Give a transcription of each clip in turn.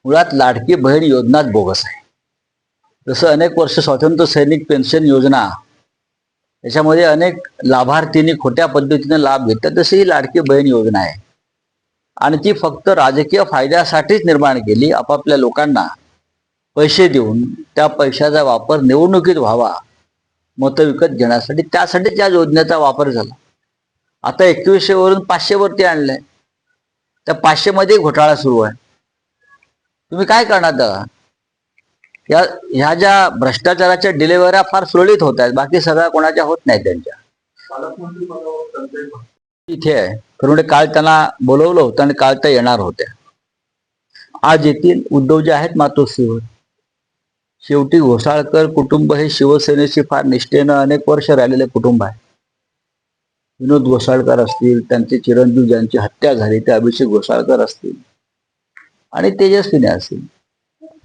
मुळात लाडकी बहीण योजनाच बोगस आहे. जसं अनेक वर्ष स्वातंत्र्य सैनिक पेन्शन योजना याच्यामध्ये अनेक लाभार्थींनी खोट्या पद्धतीने लाभ घेतला, तशी ही लाडकी बहीण योजना आहे आणि ती फक्त राजकीय फायद्यासाठीच निर्माण केली. आपापल्या लोकांना पैसे देऊन त्या पैशाचा वापर निवडणुकीत व्हावा, मतं विकत घेण्यासाठी, त्यासाठी त्या योजनेचा वापर झाला. आता 2100 वरून 500 वरती आणलंय. त्या 500 मध्ये घोटाळा सुरू आहे. तुम्ही काय करणार त्याला? ह्या ज्या भ्रष्टाचाराच्या डिलिव्हऱ्या फार सुरळीत होत आहेत, बाकी सगळ्या कोणाच्या होत नाही. त्यांच्या इथे आहे खरं काल त्यांना बोलवलं होतं आणि काल त्या येणार होत्या. आज येतील. उद्धव जे आहेत मातोश्रीवर. शेवटी घोसाळकर कुटुंब हे शिवसेनेशी फार निष्ठेनं अनेक वर्ष राहिलेले कुटुंब आहे. विनोद घोसाळकर असतील, त्यांचे चिरंजीव ज्यांची हत्या झाली ते अभिषेक घोसाळकर असतील आणि तेजस्विनी असतील,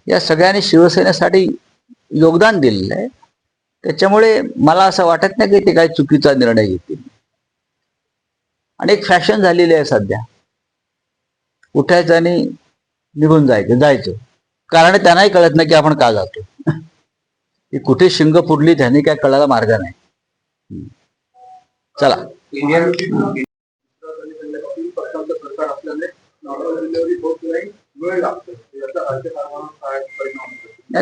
या सगळ्यांनी शिवसेनेसाठी योगदान दिलेलं आहे. त्याच्यामुळे मला असं वाटत नाही की ते काही चुकीचा निर्णय घेतील. आणि एक फॅशन झालेली आहे सध्या, उठायचं आणि निघून जायचं. कारण त्यांनाही कळत नाही की आपण का जातो. की कुठे शिंग फुडली त्यांनी काय कळायला मार्ग नाही. चला.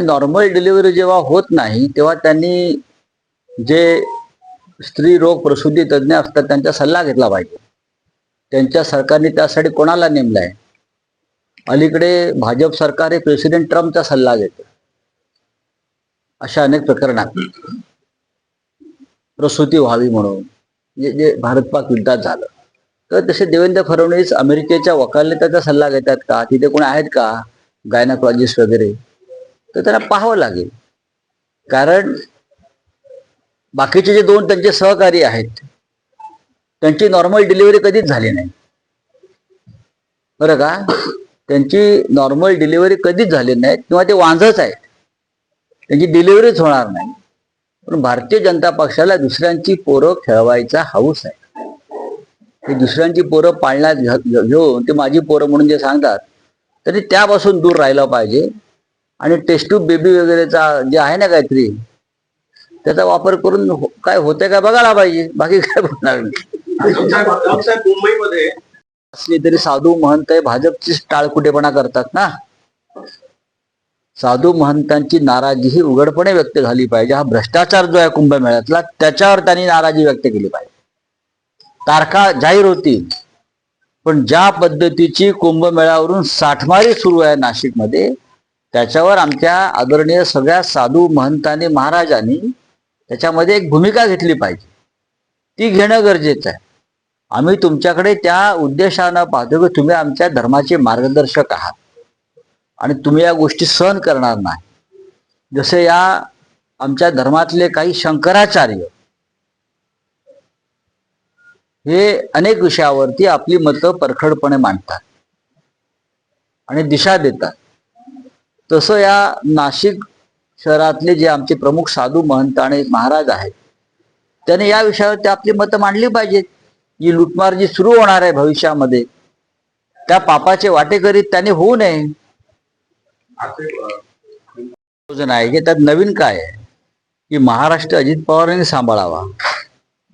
नॉर्मल डिलिव्हरी जेव्हा होत नाही तेव्हा त्यांनी जे स्त्री रोग प्रसूती तज्ज्ञ असतात त्यांचा सल्ला घेतला पाहिजे. त्यांच्या सरकारने त्यासाठी कोणाला नेमलाय? अलीकडे भाजप सरकार हे प्रेसिडेंट ट्रम्पचा सल्ला घेतं. अशा अनेक प्रकरणात प्रसूती व्हावी म्हणून जे भारत पाक युद्धात झालं, तर तसे देवेंद्र फडणवीस अमेरिकेच्या वकालतीचा सल्ला घेतात का? तिथे कोणी आहेत का गायनाकॉलॉजिस्ट वगैरे? तर त्यांना पाहावं लागेल. कारण बाकीचे जे दोन त्यांचे सहकारी आहेत त्यांची नॉर्मल डिलिव्हरी कधीच झाली नाही, बरं का? त्यांची नॉर्मल डिलिव्हरी कधीच झाली नाही किंवा ते वांझच आहेत, त्यांची डिलिव्हरीच होणार नाही. पण भारतीय जनता पक्षाला दुसऱ्यांची पोरं खेळवायचा हौस आहे. ते दुसऱ्यांची पोरं पाळण्यात घेऊन ते माझी पोरं म्हणून जे सांगतात तरी त्यापासून दूर राहिलं पाहिजे. आणि टेस्ट ट्यूब बेबी वगैरेचा जे आहे ना काहीतरी, त्याचा वापर करून काय होते काय बघायला पाहिजे. बाकी काय बोलणार मुंबईमध्ये असली तरी साधू महंत भाजपची टाळकुटेपणा करतात ना. साधू महंतांची नाराजी ही उघडपणे व्यक्त झाली पाहिजे. हा भ्रष्टाचार जो आहे कुंभमेळ्यातला, त्याच्यावर त्यांनी नाराजी व्यक्त केली पाहिजे. तारखा जाहीर होतील, पण ज्या पद्धतीची कुंभमेळ्यावरून साठमारी सुरू आहे नाशिकमध्ये, त्याच्यावर आमच्या आदरणीय सगळ्या साधू महंतांनी महाराजांनी त्याच्यामध्ये एक भूमिका घेतली पाहिजे. ती घेणं गरजेचं आहे. आम्ही तुमच्याकडे त्या उद्देशानं पाहतो की तुम्ही आमच्या धर्माचे मार्गदर्शक आहात आणि तुम्ही या गोष्टी सहन करणार नाही. जसे या आमच्या धर्मातले काही शंकराचार्य हे अनेक विषयावरती आपली मतं परखडपणे मांडतात आणि दिशा देतात, तसं या नाशिक शहरातले जे आमचे प्रमुख साधू महंत आणि महाराज आहेत त्याने या विषयावरती आपली मतं मांडली पाहिजेत. जी लुटमार जी सुरू होणार आहे भविष्यामध्ये, त्या पापाचे वाटेकरी त्यांनी होऊ नये. आहे की त्यात नवीन काय आहे की महाराष्ट्र अजित पवारांनी सांभाळावा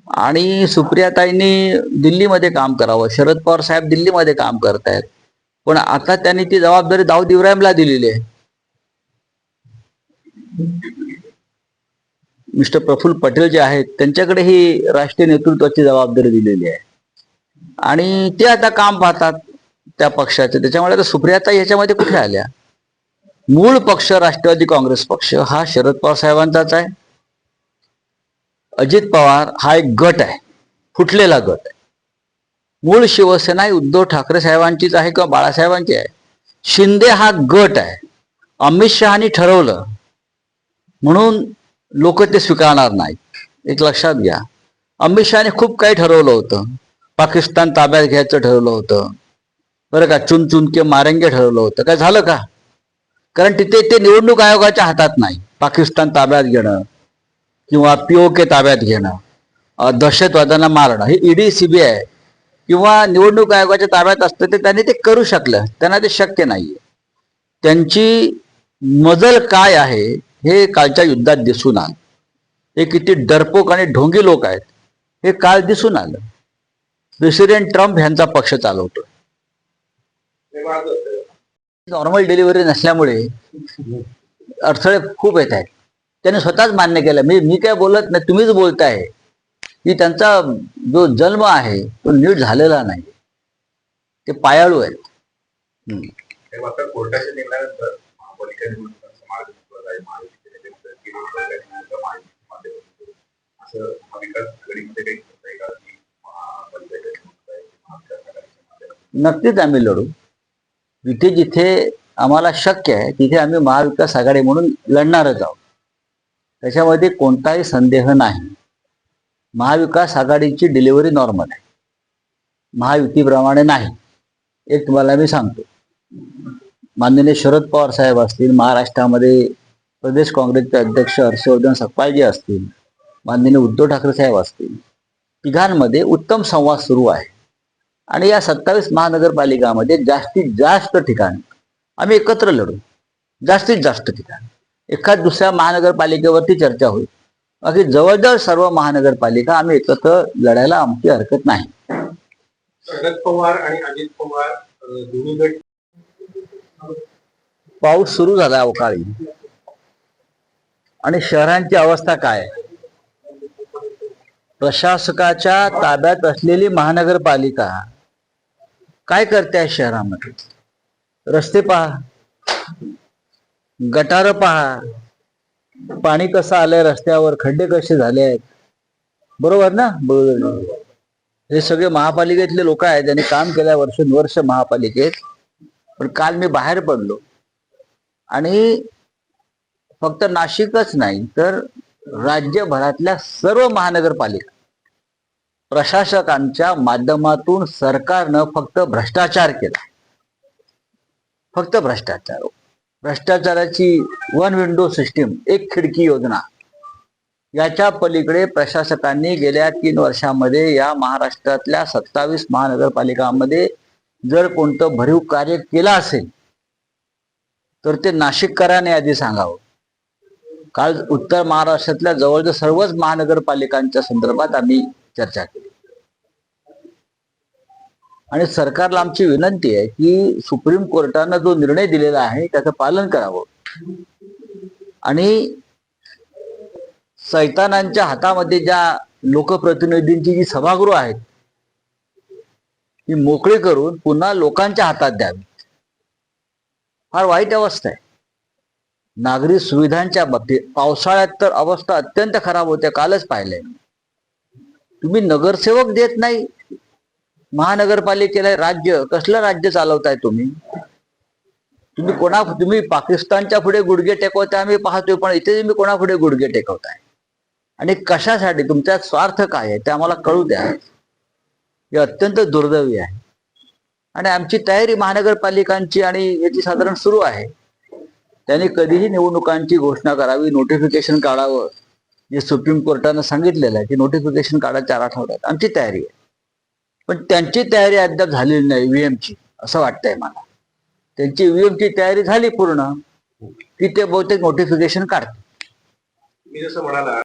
आणि सुप्रियाताईंनी दिल्लीमध्ये काम करावं. शरद पवार साहेब दिल्लीमध्ये काम करतायत, पण आता त्यांनी ती जबाबदारी दाऊद इब्राहिमला दिलेली आहे. मिस्टर प्रफुल्ल पटेल जे आहेत त्यांच्याकडे ही राष्ट्रीय नेतृत्वाची जबाबदारी दिलेली आहे आणि ते आता काम पाहतात त्या पक्षाचे. त्याच्यामुळे आता सुप्रियाताई ह्याच्यामध्ये कुठे आल्या? मूळ पक्ष राष्ट्रवादी काँग्रेस पक्ष हा शरद पवार साहेबांचाच आहे. अजित पवार हा एक गट आहे, फुटलेला गट आहे. मूळ शिवसेना ही उद्धव ठाकरे साहेबांचीच आहे किंवा बाळासाहेबांची आहे. शिंदे हा गट आहे. अमित शहानी ठरवलं म्हणून लोक ते स्वीकारणार नाहीत, एक लक्षात घ्या. अमित शहाने खूप काही ठरवलं होतं. पाकिस्तान ताब्यात घ्यायचं ठरवलं होतं, बरं का? चुन चुन के मारेंगे ठरवलं होतं. काय झालं का? कारण तिथे ते निवडणूक आयोगाच्या हातात नाही. पाकिस्तान ताब्यात घेणं किंवा POK ताब्यात घेणं, दहशतवाद्यांना मारणं, हे ED CBI किंवा निवडणूक आयोगाच्या ताब्यात असतं. ते त्यांनी ते करू शकलं, त्यांना ते शक्य नाहीये. त्यांची मजल काय आहे हे कालच्या युद्धात दिसून आलं. हे किती डरपोक आणि ढोंगी लोक आहेत हे काल दिसून आलं. प्रेसिडेंट ट्रम्प यांचा पक्ष चालवतो. नॉर्मल डिलिव्हरी नसल्यामुळे अडथळे खूप येत आहेत. त्याने स्वतःच मान्य केलं. मी काय बोलत नाही, तुम्हीच बोलताय की त्यांचा जो जन्म आहे तो नीट झालेला नाही, ते पायाळू आहेत. कोर्टाच्या निर्णयानंतर नक्कीच आम्ही लढू. जिथे जिथे आम्हाला शक्य आहे तिथे आम्ही महाविकास आघाडी म्हणून लढणारच आहोत. त्याच्यामध्ये कोणताही संदेह नाही. महाविकास आघाडीची डिलिव्हरी नॉर्मल आहे, महायुतीप्रमाणे नाही. एक तुम्हाला मी सांगतो, माननीय शरद पवार साहेब असतील, महाराष्ट्रामध्ये प्रदेश काँग्रेसचे अध्यक्ष हर्षवर्धन सकपाळजी असतील, माननीय उद्धव ठाकरे साहेब असतील, तिघांमध्ये उत्तम संवाद सुरू आहे. आणि या 27 महानगरपालिकामध्ये जास्तीत जास्त ठिकाणी आम्ही एकत्र लढू. जास्तीत जास्त ठिकाणी एखाद दुसऱ्या महानगरपालिकेवरती चर्चा होईल, बाकी जवळजवळ सर्व महानगरपालिका आम्ही एकत्र लढायला आमची हरकत नाही. शरद पवार आणि अजित पवार दोन्ही गट. पाऊस सुरू झाला अवकाळी आणि शहरांची अवस्था काय? प्रशासकाच्या ताब्यात असलेली महानगरपालिका काय करते आहे शहरामध्ये? रस्ते पहा, गटार पहा, पाणी कसं आलंय रस्त्यावर, खड्डे कसे झाले आहेत. बरोबर ना? बरोबर. हे सगळे महापालिकेतले लोक आहेत, त्यांनी काम केल्या वर्षानुवर्ष महापालिकेत. पण काल मी बाहेर पडलो आणि फक्त नाशिकच नाही तर राज्यभरातल्या सर्व महानगरपालिका प्रशासकांच्या माध्यमातून सरकारनं फक्त भ्रष्टाचार केला. फक्त भ्रष्टाचार. भ्रष्टाचाराची वन विंडो सिस्टीम, एक खिडकी योजना, याच्या पलीकडे प्रशासकांनी गेल्या 3 वर्षामध्ये या महाराष्ट्रातल्या 27 महानगरपालिकांमध्ये जर कोणतं भरीव कार्य केलं असेल तर ते नाशिककरांनी आधी सांगावं. काल उत्तर महाराष्ट्रातल्या जवळजवळ सर्वच महानगरपालिकांच्या संदर्भात आम्ही चर्चा केली. आणि सरकारला आमची विनंती आहे की सुप्रीम कोर्टानं जो निर्णय दिलेला आहे त्याचं पालन करावं आणि सैतानांच्या हातामध्ये ज्या लोकप्रतिनिधींची जी सभागृह आहेत ती मोकळी करून पुन्हा लोकांच्या हातात द्यावी. फार वाईट अवस्था आहे नागरी सुविधांच्या बाबतीत. पावसाळ्यात तर अवस्था अत्यंत खराब होते. कालच पाहिलंय. तुम्ही नगरसेवक देत नाही महानगरपालिकेला. राज्य कसलं राज्य चालवताय तुम्ही? तुम्ही पाकिस्तानच्या पुढे गुडघे टेकवताय आम्ही पाहतोय, पण इथे तुम्ही कोणापुढे गुडघे टेकवताय आणि कशासाठी? तुमचा स्वार्थ काय आहे ते आम्हाला कळू द्या. हे अत्यंत दुर्दैवी आहे. आणि आमची तयारी महानगरपालिकांची आणि याची साधारण सुरू आहे. त्यांनी कधीही निवडणुकांची घोषणा करावी, नोटिफिकेशन काढावं, जे सुप्रीम कोर्टानं सांगितलेलं आहे की नोटिफिकेशन काढा 4 आठवड्यात. आमची तयारी आहे, पण त्यांची तयारी अद्याप झालेली नाही ईव्हीएमची, असं वाटतंय मला. त्यांची ईव्हीएमची तयारी झाली पूर्ण की ते बहुतेक नोटिफिकेशन काढतील. मी जसं म्हणाला